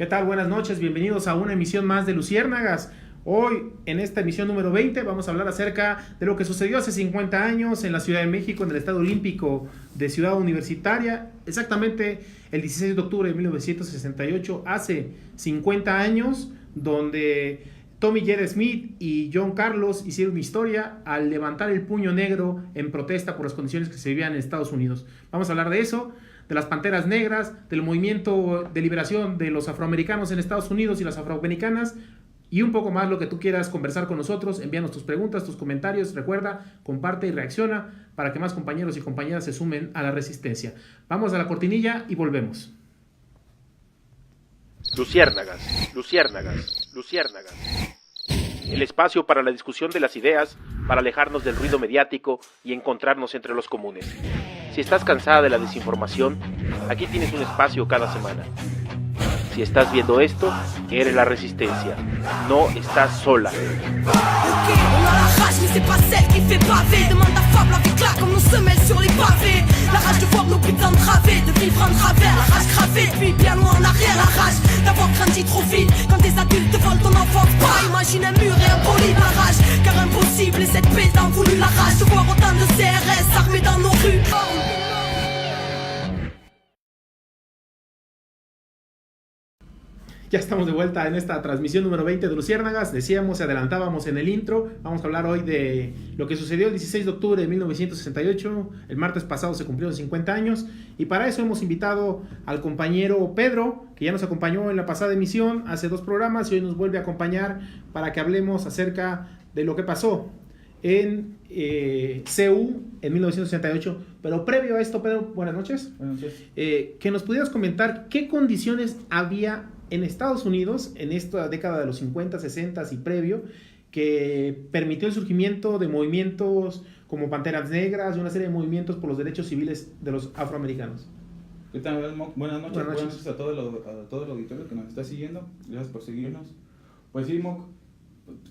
¿Qué tal? Buenas noches, bienvenidos a una emisión más de Luciérnagas. Hoy, en esta emisión número 20, vamos a hablar acerca de lo que sucedió hace 50 años en la Ciudad de México, en el Estadio Olímpico de Ciudad Universitaria, exactamente el 16 de octubre de 1968, hace 50 años, donde Tommy Jerry Smith y John Carlos hicieron historia al levantar el puño negro en protesta por las condiciones que se vivían en Estados Unidos. Vamos a hablar de eso, de las Panteras Negras, del movimiento de liberación de los afroamericanos en Estados Unidos y las afroamericanas, y un poco más lo que tú quieras conversar con nosotros. Envíanos tus preguntas, tus comentarios, recuerda, comparte y reacciona para que más compañeros y compañeras se sumen a la resistencia. Vamos a la cortinilla y volvemos. Luciérnagas, luciérnagas, luciérnagas. El espacio para la discusión de las ideas, para alejarnos del ruido mediático y encontrarnos entre los comunes. Si estás cansada de la desinformación, aquí tienes un espacio cada semana. Si estás viendo esto, eres la resistencia. No estás sola. La rage de voir nos putains de travées, de vivre en travers, la rage cravée depuis bien loin en arrière, la rage d'avoir grandi trop vite. Quand des adultes te volent ton enfance, pas imagine un mur et un bolide, la rage, car impossible et cette paix d'en voulu, la rage de voir autant de CRS armés dans nos rues. Ya estamos de vuelta en esta transmisión número 20 de Luciérnagas. Decíamos, se adelantábamos en el intro. Vamos a hablar hoy de lo que sucedió el 16 de octubre de 1968. El martes pasado se cumplieron 50 años. Y para eso hemos invitado al compañero Pedro, que ya nos acompañó en la pasada emisión, hace 2 programas, y hoy nos vuelve a acompañar para que hablemos acerca de lo que pasó en CU en 1968. Pero previo a esto, Pedro, buenas noches. Buenas noches. Que nos pudieras comentar qué condiciones había en Estados Unidos en esta década de los 50, 60 y previo, que permitió el surgimiento de movimientos como Panteras Negras y una serie de movimientos por los derechos civiles de los afroamericanos. ¿Qué tal? Buenas noches. Buenas noches. Buenas noches a todo el auditorio que nos está siguiendo. Gracias por seguirnos. Pues sí, Moc,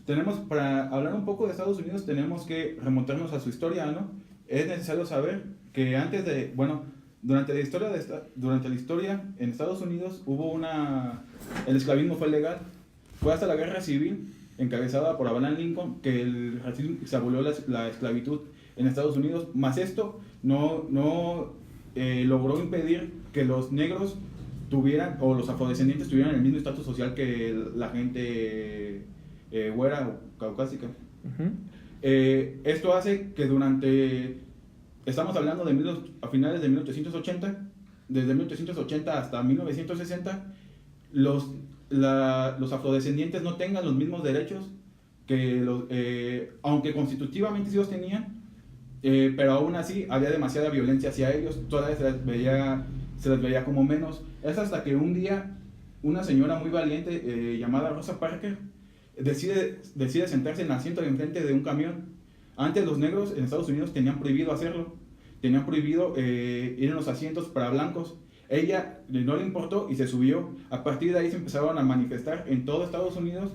tenemos, para hablar un poco de Estados Unidos, tenemos que remontarnos a su historia, ¿no? Es necesario saber que antes de, durante la historia en Estados Unidos el esclavismo fue legal. Fue hasta la guerra civil encabezada por Abraham Lincoln que el racismo se abolió la esclavitud en Estados Unidos, mas esto no logró impedir que los negros tuvieran, o los afrodescendientes tuvieran el mismo estatus social que la gente güera o caucásica. Uh-huh. Esto hace que estamos hablando a finales de 1880, desde 1880 hasta 1960, los afrodescendientes no tengan los mismos derechos que aunque constitutivamente sí los tenían, pero aún así había demasiada violencia hacia ellos, todavía se les veía como menos. Es hasta que un día una señora muy valiente llamada Rosa Parker decide sentarse en el asiento de enfrente de un camión. Antes los negros en Estados Unidos tenían prohibido hacerlo, tenían prohibido ir en los asientos para blancos. Ella no le importó y se subió. A partir de ahí se empezaron a manifestar en todo Estados Unidos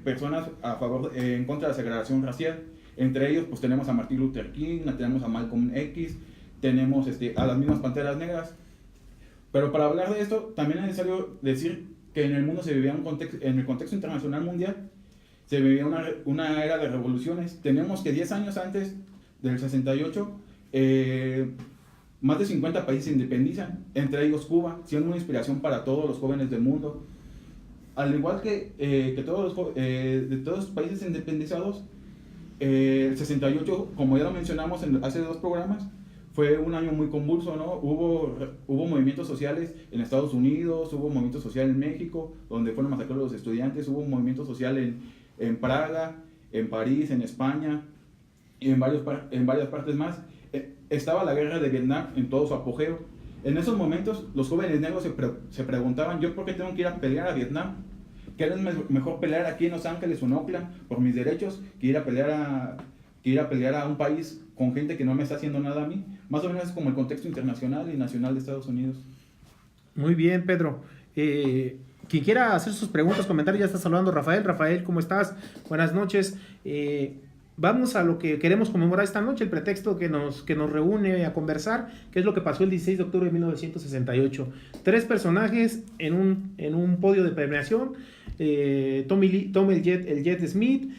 personas en contra de la segregación racial. Entre ellos pues tenemos a Martin Luther King, tenemos a Malcolm X, tenemos a las mismas Panteras Negras. Pero para hablar de esto también es necesario decir que en el mundo se vivía en el contexto internacional mundial, se vivía una era de revoluciones. Tenemos que 10 años antes del 68, más de 50 países se independizan, entre ellos Cuba, siendo una inspiración para todos los jóvenes del mundo. Al igual que todos los países independizados, el 68, como ya lo mencionamos hace 2 programas, fue un año muy convulso, ¿no? Hubo movimientos sociales en Estados Unidos, hubo movimiento social en México, donde fueron masacrados los estudiantes, hubo un movimiento social en Praga, en París, en España y en varias partes más. Estaba la guerra de Vietnam en todo su apogeo. En esos momentos los jóvenes negros se preguntaban: ¿yo por qué tengo que ir a pelear a Vietnam? ¿Qué es mejor pelear aquí en Los Ángeles o en Oakland por mis derechos que ir a pelear a un país con gente que no me está haciendo nada a mí? Más o menos es como el contexto internacional y nacional de Estados Unidos. Muy bien, Pedro. Quien quiera hacer sus preguntas, comentarios, ya está saludando Rafael. Rafael, ¿cómo estás? Buenas noches. vamos a lo que queremos conmemorar esta noche, el pretexto que nos reúne a conversar, que es lo que pasó el 16 de octubre de 1968. 3 personajes en un podio de premiación, Tom el Jet Smith,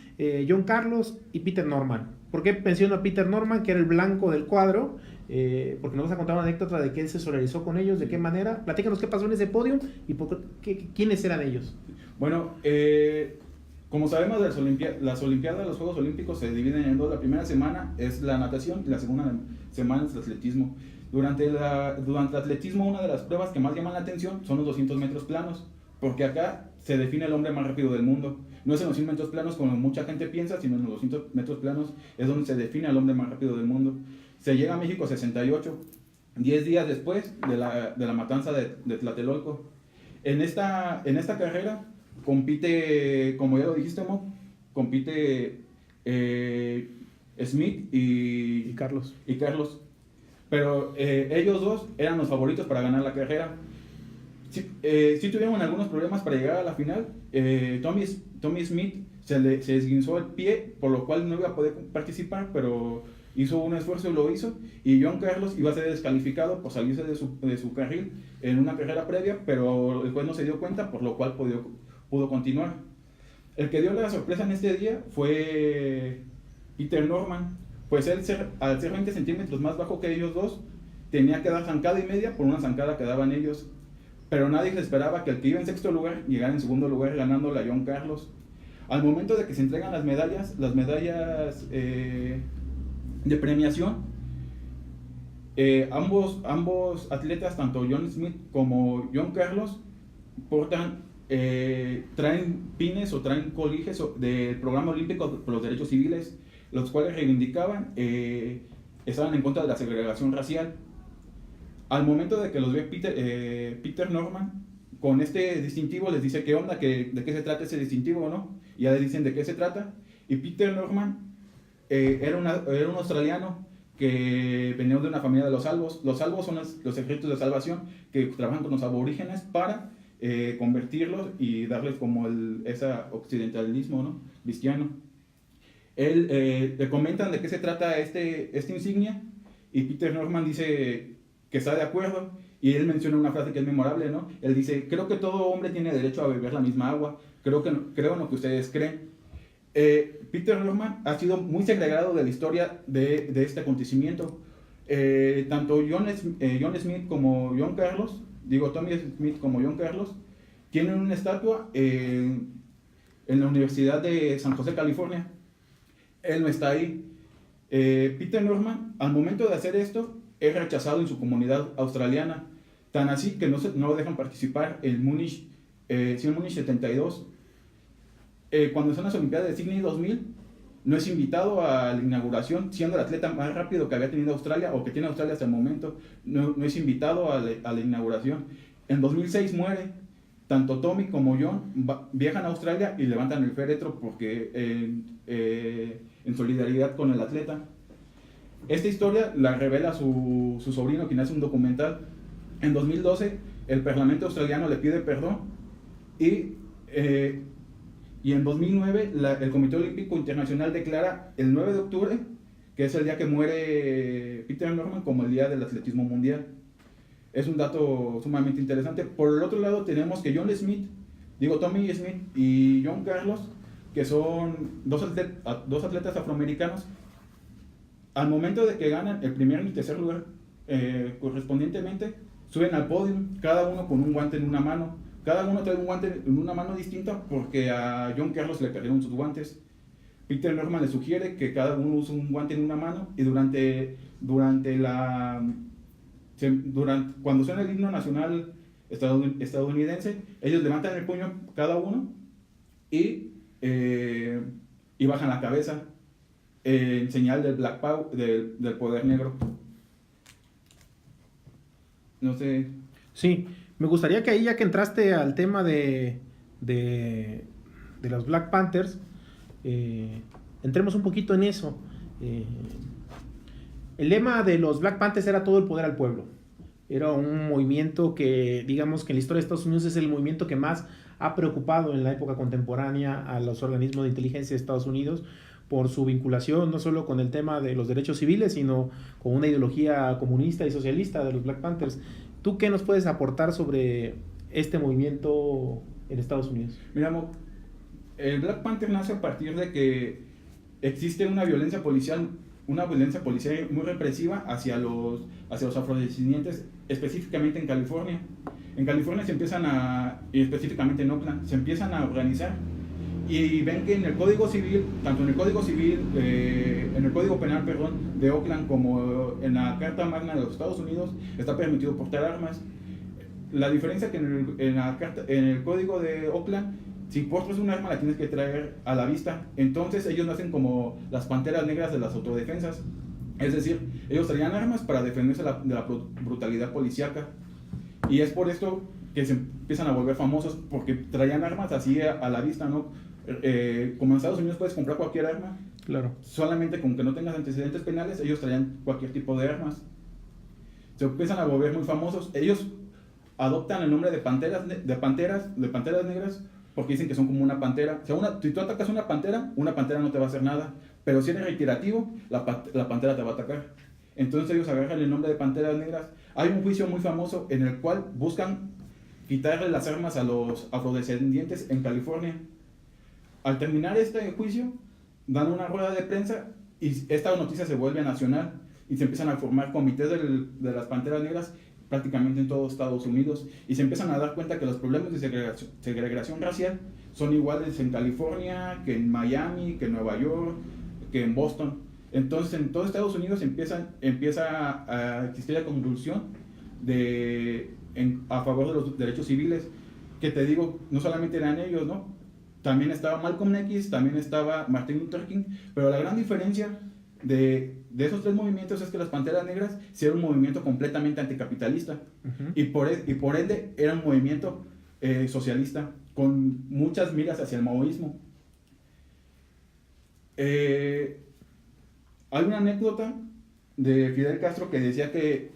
John Carlos y Peter Norman. ¿Por qué menciono a Peter Norman, que era el blanco del cuadro? Porque nos vas a contar una anécdota de que él se solidarizó con ellos, de qué manera. Platícanos qué pasó en ese podio y quiénes eran ellos. Bueno, como sabemos, las Olimpiadas, los Juegos Olímpicos se dividen en 2. La primera semana es la natación y la segunda semana es el atletismo. Durante el atletismo, una de las pruebas que más llaman la atención son los 200 metros planos, porque acá se define el hombre más rápido del mundo. No es en los 100 metros planos como mucha gente piensa, sino en los 200 metros planos es donde se define al hombre más rápido del mundo. Se llega a México 68, 10 días después de la matanza de Tlatelolco. En esta carrera compite, como ya lo dijiste, Mo, compite Smith y Carlos. Pero ellos dos eran los favoritos para ganar la carrera. Sí tuvieron algunos problemas para llegar a la final. Tommy Smith se esguinzó el pie, por lo cual no iba a poder participar, pero hizo un esfuerzo y lo hizo. Y John Carlos iba a ser descalificado por salirse de su carril en una carrera previa, pero el juez no se dio cuenta, por lo cual pudo continuar. El que dio la sorpresa en este día fue Peter Norman, pues él, al ser 20 centímetros más bajo que ellos dos, tenía que dar zancada y media por una zancada que daban ellos. Pero nadie se esperaba que el que iba en sexto lugar llegara en segundo lugar, ganándole a John Carlos. Al momento de que se entregan las medallas de premiación, ambos atletas, tanto John Smith como John Carlos, traen pines o traen colijes del programa olímpico por los derechos civiles, los cuales reivindicaban, estaban en contra de la segregación racial. Al momento de que los ve Peter Norman con este distintivo, les dice qué onda, de qué se trata ese distintivo, ¿no? Y ya les dicen de qué se trata. Y Peter Norman era un australiano que venía de una familia de los salvos. Los salvos son los ejércitos de salvación que trabajan con los aborígenes para convertirlos y darles como ese occidentalismo, ¿no? Cristiano. Le comentan de qué se trata esta insignia y Peter Norman dice que está de acuerdo, y él menciona una frase que es memorable, ¿no? Él dice: creo que todo hombre tiene derecho a beber la misma agua, creo en lo que ustedes creen. Peter Norman ha sido muy segregado de la historia de este acontecimiento. Tanto John Smith como John Carlos, Tommy Smith como John Carlos, tienen una estatua en la Universidad de San José, California. Él no está ahí. Peter Norman, al momento de hacer esto, es rechazado en su comunidad australiana, tan así que no lo dejan participar en Múnich 72. Cuando son las Olimpiadas de Sydney 2000, no es invitado a la inauguración, siendo el atleta más rápido que había tenido Australia, o que tiene Australia hasta el momento, no es invitado a la inauguración. En 2006 muere. Tanto Tommy como John viajan a Australia y levantan el féretro porque en solidaridad con el atleta. Esta historia la revela su sobrino, quien hace un documental. En 2012, el Parlamento australiano le pide perdón y en 2009 el Comité Olímpico Internacional declara el 9 de octubre, que es el día que muere Peter Norman, como el Día del Atletismo Mundial. Es un dato sumamente interesante. Por el otro lado tenemos que Tommy Smith y John Carlos, que son dos atletas afroamericanos, al momento de que ganan el primer y tercer lugar correspondientemente, suben al podio, cada uno con un guante en una mano. Cada uno trae un guante en una mano distinta porque a John Carlos le perdieron sus guantes. Peter Norman le sugiere que cada uno use un guante en una mano, y cuando suena el himno nacional estadounidense, ellos levantan el puño cada uno y bajan la cabeza en señal del Black Power, del poder negro. No sé. Sí, me gustaría que ahí, ya que entraste al tema de los Black Panthers, entremos un poquito en eso. El lema de los Black Panthers era todo el poder al pueblo. Era un movimiento que, digamos que en la historia de Estados Unidos es el movimiento que más ha preocupado en la época contemporánea a los organismos de inteligencia de Estados Unidos, por su vinculación no solo con el tema de los derechos civiles, sino con una ideología comunista y socialista de los Black Panthers. ¿Tú qué nos puedes aportar sobre este movimiento en Estados Unidos? Mira, el Black Panther nace a partir de que existe una violencia policial muy represiva hacia los afrodescendientes, específicamente en California. En California y específicamente en Oakland, se empiezan a organizar y ven que en el Código Civil, tanto en el Código Civil, en el Código Penal, de Oakland, como en la Carta Magna de los Estados Unidos, está permitido portar armas. La diferencia que en el Código de Oakland, si portas un arma la tienes que traer a la vista. Entonces ellos nacen como las panteras negras de las autodefensas. Es decir, ellos traían armas para defenderse de la brutalidad policíaca. Y es por esto que se empiezan a volver famosos, porque traían armas así a la vista, ¿no? Como en Estados Unidos puedes comprar cualquier arma. Claro. Solamente con que no tengas antecedentes penales, ellos traían cualquier tipo de armas. Se empiezan a volver muy famosos. Ellos adoptan el nombre de panteras negras, porque dicen que son como una pantera. O sea, si tú atacas una pantera no te va a hacer nada. Pero si eres reiterativo, la pantera te va a atacar. Entonces ellos agarran el nombre de panteras negras. Hay un juicio muy famoso en el cual buscan quitarle las armas a los afrodescendientes en California. Al terminar este juicio, dan una rueda de prensa y esta noticia se vuelve nacional y se empiezan a formar comités de las panteras negras prácticamente en todo Estados Unidos, y se empiezan a dar cuenta que los problemas de segregación racial son iguales en California, que en Miami, que en Nueva York, que en Boston. Entonces en todo Estados Unidos empieza a existir la convulsión a favor de los derechos civiles, que te digo, no solamente eran ellos, ¿no? También estaba Malcolm X, también estaba Martin Luther King, pero la gran diferencia de esos tres movimientos es que las Panteras Negras sí era un movimiento completamente anticapitalista, uh-huh, y por ende era un movimiento socialista con muchas miras hacia el maoísmo. Hay una anécdota de Fidel Castro que decía que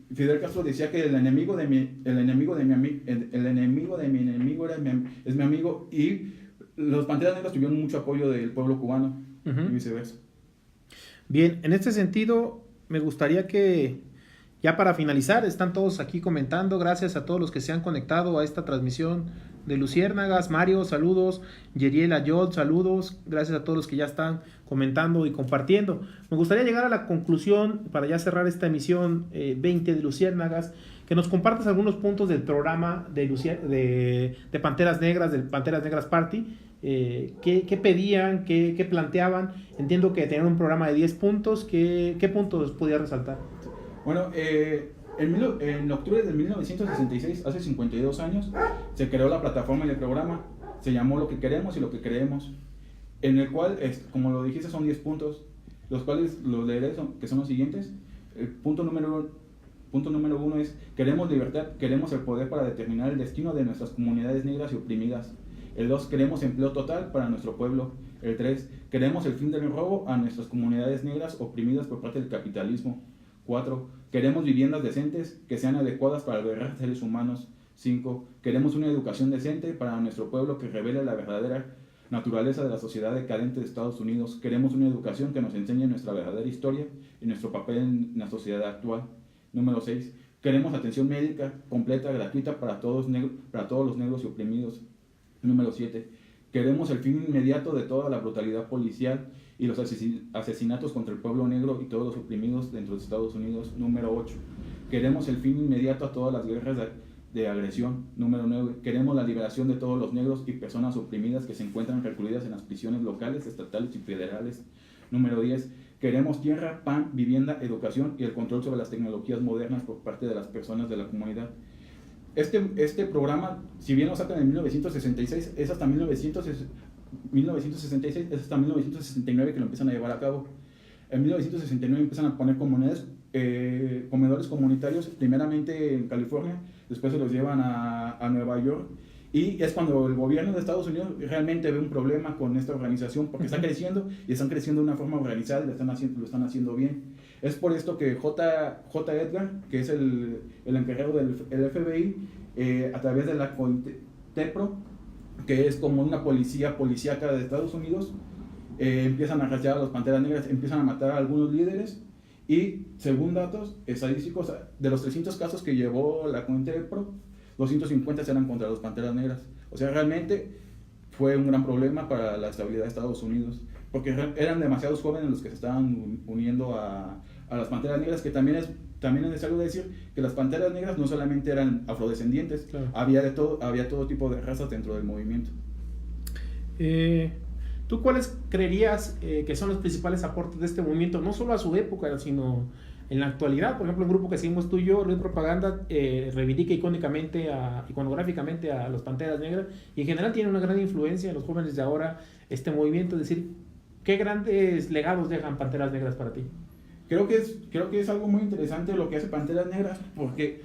el enemigo de mi enemigo es mi amigo, y los Panteras Negras tuvieron mucho apoyo del pueblo cubano, uh-huh, y viceversa. Bien, en este sentido, me gustaría que, ya para finalizar, están todos aquí comentando, gracias a todos los que se han conectado a esta transmisión de Luciérnagas. Mario, saludos. Yeriel Ayol, saludos. Gracias a todos los que ya están comentando y compartiendo. Me gustaría llegar a la conclusión, para ya cerrar esta emisión 20 de Luciérnagas, que nos compartas algunos puntos del programa de Panteras Negras, del Panteras Negras Party. ¿Qué pedían? ¿Qué planteaban? Entiendo que tenían un programa de 10 puntos. ¿Qué puntos podía resaltar? Bueno, en octubre de 1966, hace 52 años, se creó la plataforma y el programa. Se llamó Lo que queremos y lo que creemos, en el cual, como lo dijiste, son 10 puntos, los cuales los leeré, que son los siguientes. El punto número 1 es: queremos libertad, queremos el poder para determinar el destino de nuestras comunidades negras y oprimidas. El 2, queremos empleo total para nuestro pueblo. El 3, queremos el fin del robo a nuestras comunidades negras oprimidas por parte del capitalismo. 4, queremos viviendas decentes que sean adecuadas para albergar seres humanos. 5, queremos una educación decente para nuestro pueblo que revele la verdadera naturaleza de la sociedad decadente de Estados Unidos. Queremos una educación que nos enseñe nuestra verdadera historia y nuestro papel en la sociedad actual. Número 6, queremos atención médica completa, gratuita para todos los negros y oprimidos. Número 7, queremos el fin inmediato de toda la brutalidad policial y los asesinatos contra el pueblo negro y todos los oprimidos dentro de Estados Unidos. Número 8, queremos el fin inmediato a todas las guerras de agresión. Número 9, queremos la liberación de todos los negros y personas oprimidas que se encuentran recluidas en las prisiones locales, estatales y federales. Número 10, queremos tierra, pan, vivienda, educación y el control sobre las tecnologías modernas por parte de las personas de la comunidad. Este programa, si bien lo sacan en 1966, es hasta 1966, es hasta 1969 que lo empiezan a llevar a cabo. En 1969 empiezan a poner comedores comunitarios, primeramente en California, después se los llevan a Nueva York, y es cuando el gobierno de Estados Unidos realmente ve un problema con esta organización, porque está creciendo, y están creciendo de una forma organizada, y lo están haciendo bien. Es por esto que J. Edgar, que es el encargado del FBI, a través de la COINTEPRO, que es como una policíaca de Estados Unidos, empiezan a rastrear a los Panteras Negras, empiezan a matar a algunos líderes y, según datos estadísticos, de los 300 casos que llevó la CONTEPRO, 250 eran contra los Panteras Negras. O sea, realmente fue un gran problema para la estabilidad de Estados Unidos, porque eran demasiados jóvenes los que se estaban uniendo a las Panteras Negras, que también es necesario decir que las Panteras Negras no solamente eran afrodescendientes, claro. había todo tipo de razas dentro del movimiento. ¿Tú cuáles creerías que son los principales aportes de este movimiento, no solo a su época, sino en la actualidad? Por ejemplo, un grupo que seguimos tú y yo, Red Propaganda, reivindica iconográficamente a los Panteras Negras, y en general tiene una gran influencia en los jóvenes de ahora este movimiento. Es decir, ¿qué grandes legados dejan Panteras Negras para ti? Creo que es algo muy interesante lo que hace Panteras Negras, porque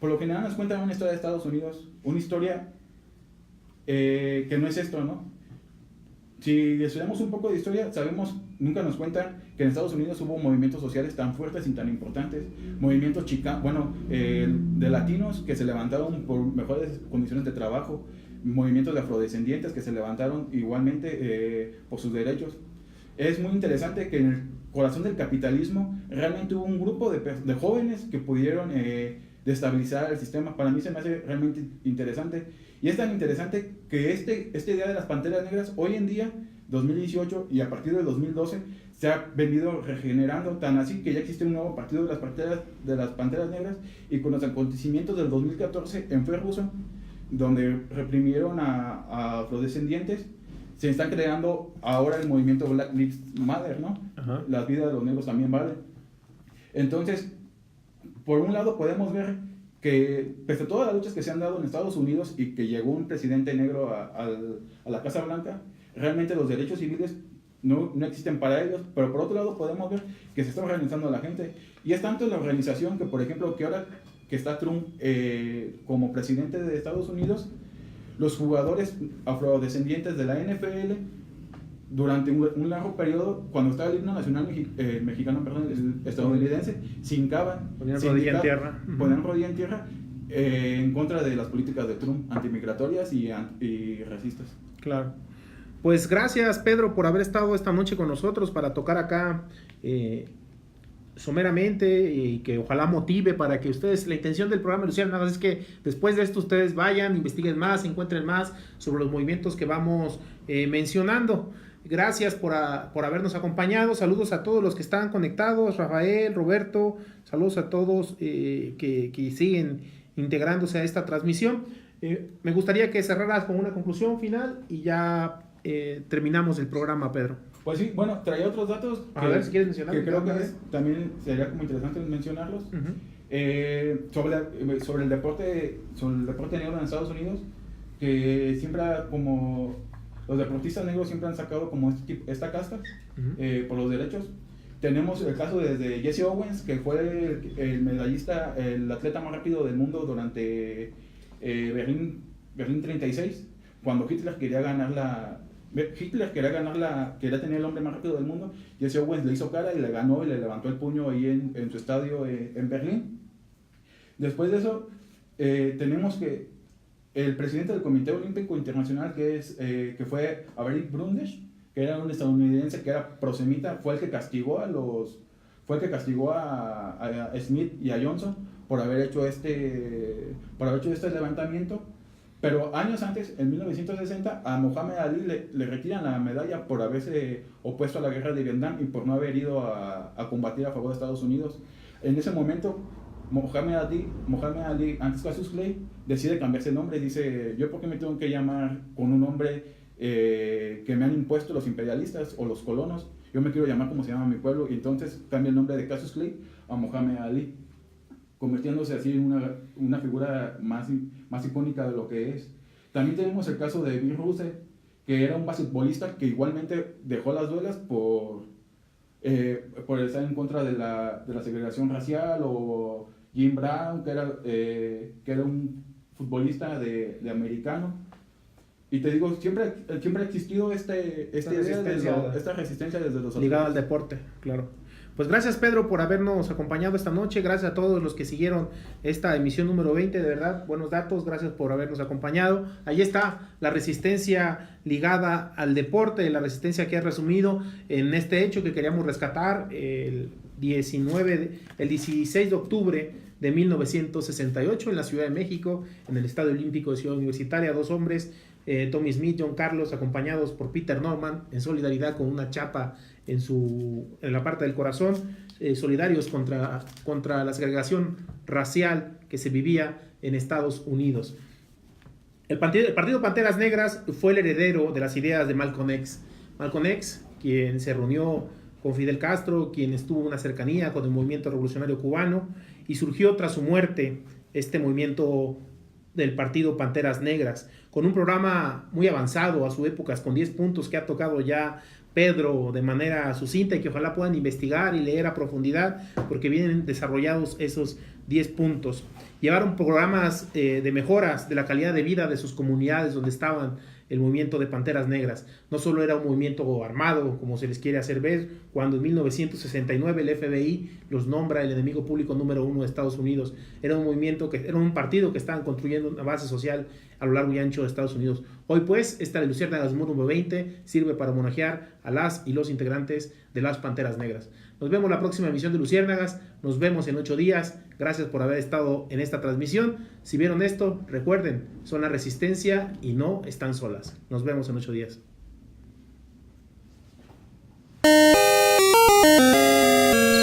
por lo general nos cuentan una historia de Estados Unidos, una historia que no es esto, ¿no? Si estudiamos un poco de historia, nunca nos cuentan que en Estados Unidos hubo movimientos sociales tan fuertes y tan importantes, movimientos de latinos que se levantaron por mejores condiciones de trabajo, movimientos de afrodescendientes que se levantaron igualmente por sus derechos. Es muy interesante que en el corazón del capitalismo realmente hubo un grupo de jóvenes que pudieron destabilizar el sistema. Para mí se me hace realmente interesante, y es tan interesante que este Día de las Panteras Negras hoy en día, 2018, y a partir del 2012 se ha venido regenerando, tan así que ya existe un nuevo partido de las Panteras Negras, y con los acontecimientos del 2014 en Ferguson, donde reprimieron a afrodescendientes, se están creando ahora el movimiento Black Lives Matter, ¿no? Ajá. Las vidas de los negros también valen. Entonces, por un lado podemos ver que pese a todas las luchas que se han dado en Estados Unidos y que llegó un presidente negro a la Casa Blanca, realmente los derechos civiles no existen para ellos, pero por otro lado podemos ver que se está organizando la gente, y es tanto la organización que, por ejemplo, que ahora que está Trump como presidente de Estados Unidos, los jugadores afrodescendientes de la NFL durante un largo periodo, cuando estaba el himno nacional estadounidense, se hincaban, ponían rodilla en tierra en contra de las políticas de Trump, antimigratorias y racistas. Claro. Pues gracias, Pedro, por haber estado esta noche con nosotros para tocar acá someramente, y que ojalá motive para que ustedes, la intención del programa Luciérnagas es que después de esto ustedes vayan, investiguen más, encuentren más sobre los movimientos que vamos mencionando. Gracias por habernos acompañado. Saludos a todos los que están conectados, Rafael, Roberto, saludos a todos que siguen integrándose a esta transmisión. Me gustaría que cerraras con una conclusión final y ya terminamos el programa, Pedro. Pues sí, bueno, traía otros datos a ver si quieres mencionar, que creo que también sería como interesante mencionarlos. Uh-huh. Sobre el deporte negro en Estados Unidos, que siempre como los deportistas negros siempre han sacado como esta casta, uh-huh, por los derechos. Tenemos el caso de Jesse Owens, que fue el medallista, el atleta más rápido del mundo durante Berlín 36, cuando Hitler quería tener el hombre más rápido del mundo. Jesse Owens le hizo cara y le ganó y le levantó el puño ahí en su estadio en Berlín. Después de eso, tenemos que el presidente del Comité Olímpico Internacional, que fue Avery Brundage, que era un estadounidense que era prosemita, fue el que castigó a Smith y a Johnson por haber hecho este levantamiento. Pero años antes, en 1960, a Muhammad Ali le retiran la medalla por haberse opuesto a la guerra de Vietnam y por no haber ido a combatir a favor de Estados Unidos. En ese momento, Muhammad Ali, antes Cassius Clay, decide cambiarse el nombre. Dice: ¿yo por qué me tengo que llamar con un nombre que me han impuesto los imperialistas o los colonos? Yo me quiero llamar como se llama mi pueblo. Y entonces cambia el nombre de Cassius Clay a Muhammad Ali, convirtiéndose así en una figura más icónica de lo que es. También tenemos el caso de Bill Russell, que era un basquetbolista que igualmente dejó las duelas por estar en contra de la segregación racial, o Jim Brown, que era un futbolista de americano. Y te digo, siempre ha existido esta resistencia desde los ligada al deporte, claro. Pues gracias, Pedro, por habernos acompañado esta noche. Gracias a todos los que siguieron esta emisión número 20. De verdad, buenos datos. Gracias por habernos acompañado. Ahí está la resistencia ligada al deporte, la resistencia que ha resumido en este hecho que queríamos rescatar el 16 de octubre de 1968 en la Ciudad de México, en el Estadio Olímpico de Ciudad Universitaria. 2 hombres, Tommy Smith, John Carlos, acompañados por Peter Norman, en solidaridad con una chapa en la parte del corazón, solidarios contra la segregación racial que se vivía en Estados Unidos. El partido Panteras Negras fue el heredero de las ideas de Malcolm X. Malcolm X, quien se reunió con Fidel Castro, quien estuvo en una cercanía con el movimiento revolucionario cubano, y surgió tras su muerte este movimiento del partido Panteras Negras, con un programa muy avanzado a su época, con 10 puntos que ha tocado ya Pedro de manera sucinta y que ojalá puedan investigar y leer a profundidad, porque vienen desarrollados esos 10 puntos. Llevaron programas de mejoras de la calidad de vida de sus comunidades donde estaban el movimiento de Panteras Negras. No solo era un movimiento armado, como se les quiere hacer ver, cuando en 1969 el FBI los nombra el enemigo público número 1 de Estados Unidos. Era un partido que estaban construyendo una base social a lo largo y ancho de Estados Unidos. Hoy pues, esta de Luciérnagas número 20 sirve para homenajear a las y los integrantes de las Panteras Negras. Nos vemos la próxima emisión de Luciérnagas, nos vemos en 8 días. Gracias por haber estado en esta transmisión. Si vieron esto, recuerden, son la resistencia y no están solas. Nos vemos en 8 días.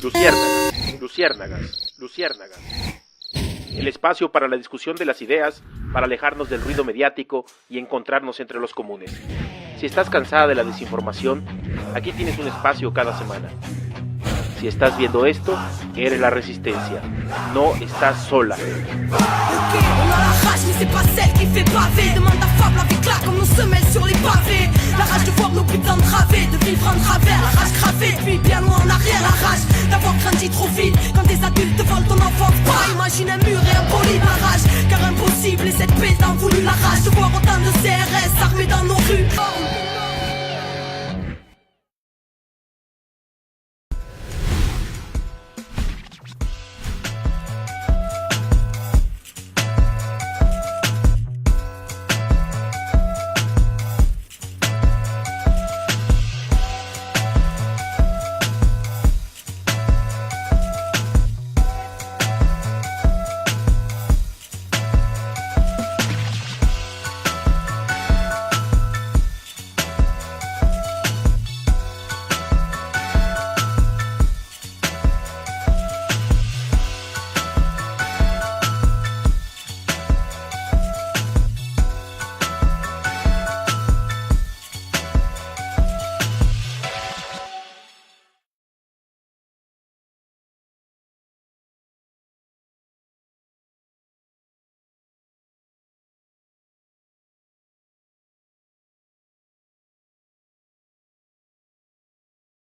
Luciérnagas, luciérnagas, luciérnagas. El espacio para la discusión de las ideas, para alejarnos del ruido mediático y encontrarnos entre los comunes. Si estás cansada de la desinformación, aquí tienes un espacio cada semana. Si estás viendo esto, eres la resistencia. No estás sola. Ok, on a la rage, mais c'est pas celle qui fait baver. Demande à Fab, la vie claque comme nos semelles sur les pavés. La rage de voir nos putains de travées, de vivre en travers. La rage cravée, puis bien loin en arrière. La rage d'avoir grandi trop vite. Quand des adultes volent ton enfance, pas imagine un mur et un bolide. La rage, car impossible, et cette paix t'en voulu. La rage de voir autant de CRS armés dans nos rues.